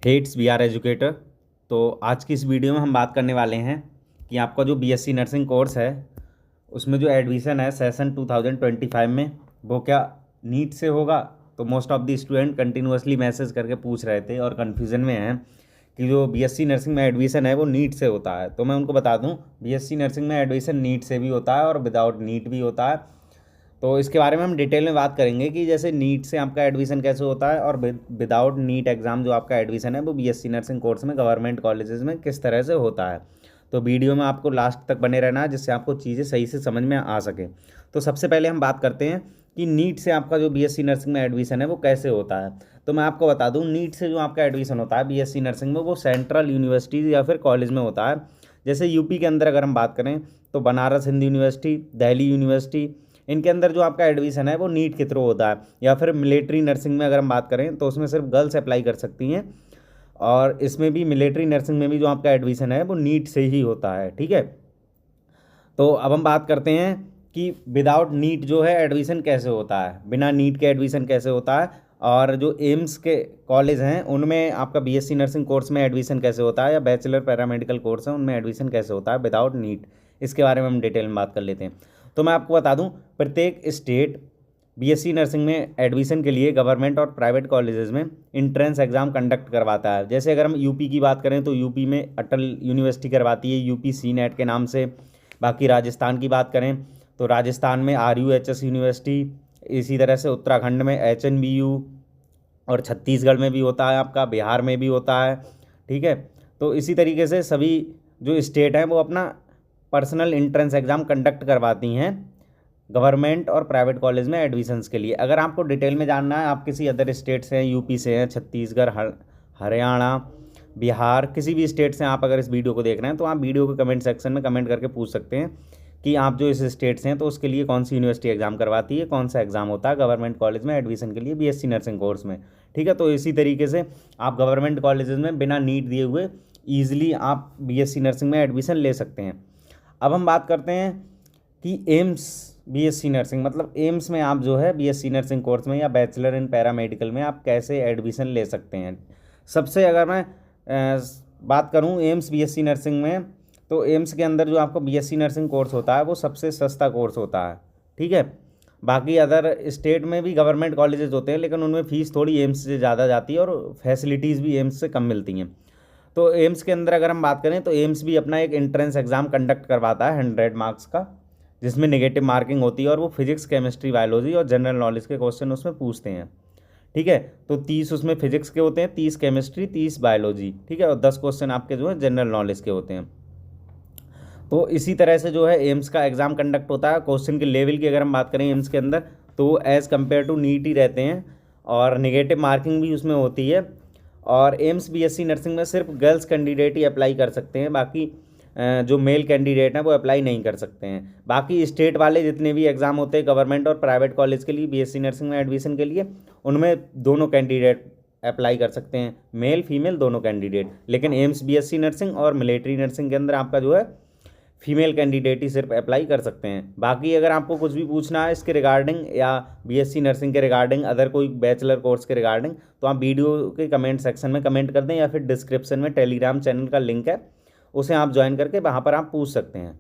Hates we are educator. तो आज की इस वीडियो में हम बात करने वाले हैं कि आपका जो बीएससी नर्सिंग कोर्स है उसमें जो एडमिशन है सेशन 2025 में वो क्या नीट से होगा। तो most of the student continuously message करके पूछ रहे थे और कन्फ्यूज़न में हैं कि जो बीएससी नर्सिंग में एडमिशन है वो नीट से होता है। तो मैं उनको बता दूं बीएससी नर्सिंग में एडमिशन नीट से भी होता है और विदाउट नीट भी होता है। तो इसके बारे में हम डिटेल में बात करेंगे कि जैसे नीट से आपका एडमिशन कैसे होता है और विदाउट नीट एग्ज़ाम जो आपका एडमिशन है वो बीएससी नर्सिंग कोर्स में गवर्नमेंट कॉलेजेस में किस तरह से होता है। तो वीडियो में आपको लास्ट तक बने रहना है जिससे आपको चीज़ें सही से समझ में आ सके। तो सबसे पहले हम बात करते हैं कि नीट से आपका जो बीएससी नर्सिंग में एडमिशन है वो कैसे होता है। तो मैं आपको बता दूं नीट से जो आपका एडमिशन होता है बीएससी नर्सिंग में वो सेंट्रल यूनिवर्सिटीज़ या फिर कॉलेज में होता है। जैसे यूपी के अंदर अगर हम बात करें तो बनारस हिंदू यूनिवर्सिटी, दिल्ली यूनिवर्सिटी, इनके अंदर जो आपका एडमिशन है वो नीट के थ्रू होता है। या फिर मिलिट्री नर्सिंग में अगर हम बात करें तो उसमें सिर्फ गर्ल्स अप्लाई कर सकती हैं और इसमें भी मिलिट्री नर्सिंग में भी जो आपका एडमिशन है वो नीट से ही होता है। ठीक है। तो अब हम बात करते हैं कि विदाउट नीट जो है एडमिशन कैसे होता है, बिना नीट के एडमिशन कैसे होता है और जो एम्स के कॉलेज हैं उनमें आपका बीएससी नर्सिंग कोर्स में एडमिशन कैसे होता है या बैचलर पैरामेडिकल कोर्स है उनमें एडमिशन कैसे होता है विदाउट नीट। इसके बारे में हम डिटेल में बात कर लेते हैं। तो मैं आपको बता दूं प्रत्येक स्टेट बीएससी नर्सिंग में एडमिशन के लिए गवर्नमेंट और प्राइवेट कॉलेजेस में इंट्रेंस एग्ज़ाम कंडक्ट करवाता है। जैसे अगर हम यूपी की बात करें तो यूपी में अटल यूनिवर्सिटी करवाती है यूपी सी नेट के नाम से। बाकी राजस्थान की बात करें तो राजस्थान में RUHS यूनिवर्सिटी, इसी तरह से उत्तराखंड में HNBU और छत्तीसगढ़ में भी होता है, आपका बिहार में भी होता है। ठीक है। तो इसी तरीके से सभी जो स्टेट हैं वो अपना पर्सनल इंट्रेंस एग्ज़ाम कंडक्ट करवाती हैं गवर्नमेंट और प्राइवेट कॉलेज में एडमिशन्स के लिए। अगर आपको डिटेल में जानना है, आप किसी अदर स्टेट से हैं, यूपी से हैं, छत्तीसगढ़, हरियाणा, बिहार, किसी भी स्टेट से आप अगर इस वीडियो को देख रहे हैं तो आप वीडियो के कमेंट सेक्शन में कमेंट करके पूछ सकते हैं कि आप जो इस स्टेट से हैं तो उसके लिए कौन सी यूनिवर्सिटी एग्ज़ाम करवाती है, कौन सा एग्ज़ाम होता है गवर्नमेंट कॉलेज में एडमिशन के लिए बीएससी नर्सिंग कोर्स में। ठीक है। तो इसी तरीके से आप गवर्नमेंट कॉलेजेस में बिना नीट दिए हुए ईजिली आप बीएससी नर्सिंग में एडमिशन ले सकते हैं। अब हम बात करते हैं कि एम्स बीएससी नर्सिंग मतलब एम्स में आप जो है बीएससी नर्सिंग कोर्स में या बैचलर इन पैरामेडिकल में आप कैसे एडमिशन ले सकते हैं। सबसे अगर मैं बात करूं एम्स बीएससी नर्सिंग में तो एम्स के अंदर जो आपको बीएससी नर्सिंग कोर्स होता है वो सबसे सस्ता कोर्स होता है। ठीक है। बाकी अदर स्टेट में भी गवर्नमेंट कॉलेजेस होते हैं लेकिन उनमें फ़ीस थोड़ी एम्स से ज़्यादा जाती है और फैसिलिटीज़ भी एम्स से कम मिलती हैं। तो एम्स के अंदर अगर हम बात करें तो एम्स भी अपना एक एंट्रेंस एग्ज़ाम कंडक्ट करवाता है 100 मार्क्स का, जिसमें नेगेटिव मार्किंग होती है और वो फिजिक्स, केमिस्ट्री, बायोलॉजी और जनरल नॉलेज के क्वेश्चन उसमें पूछते हैं। ठीक है। तो 30 उसमें फिजिक्स के होते हैं, 30 केमिस्ट्री, 30 बायोलॉजी। ठीक है। और 10 क्वेश्चन आपके जो है जनरल नॉलेज के होते हैं। तो इसी तरह से जो है एम्स का एग्ज़ाम कंडक्ट होता है। क्वेश्चन के लेवल की अगर हम बात करें एम्स के अंदर तो एज़ कम्पेयर टू नीट ही रहते हैं और नेगेटिव मार्किंग भी उसमें होती है। और एम्स बीएससी नर्सिंग में सिर्फ गर्ल्स कैंडिडेट ही अप्लाई कर सकते हैं, बाकी जो मेल कैंडिडेट हैं वो अप्लाई नहीं कर सकते हैं। बाकी स्टेट वाले जितने भी एग्ज़ाम होते हैं गवर्नमेंट और प्राइवेट कॉलेज के लिए बीएससी नर्सिंग में एडमिशन के लिए उनमें दोनों कैंडिडेट अप्लाई कर सकते हैं, मेल फीमेल दोनों कैंडिडेट। लेकिन एम्स बीएससी नर्सिंग और मिलिट्री नर्सिंग के अंदर आपका जो है फीमेल कैंडिडेट ही सिर्फ अप्लाई कर सकते हैं। बाकी अगर आपको कुछ भी पूछना है इसके रिगार्डिंग या बीएससी नर्सिंग के रिगार्डिंग, अदर कोई बैचलर कोर्स के रिगार्डिंग, तो आप वीडियो के कमेंट सेक्शन में कमेंट कर दें या फिर डिस्क्रिप्शन में टेलीग्राम चैनल का लिंक है उसे आप ज्वाइन करके वहाँ पर आप पूछ सकते हैं।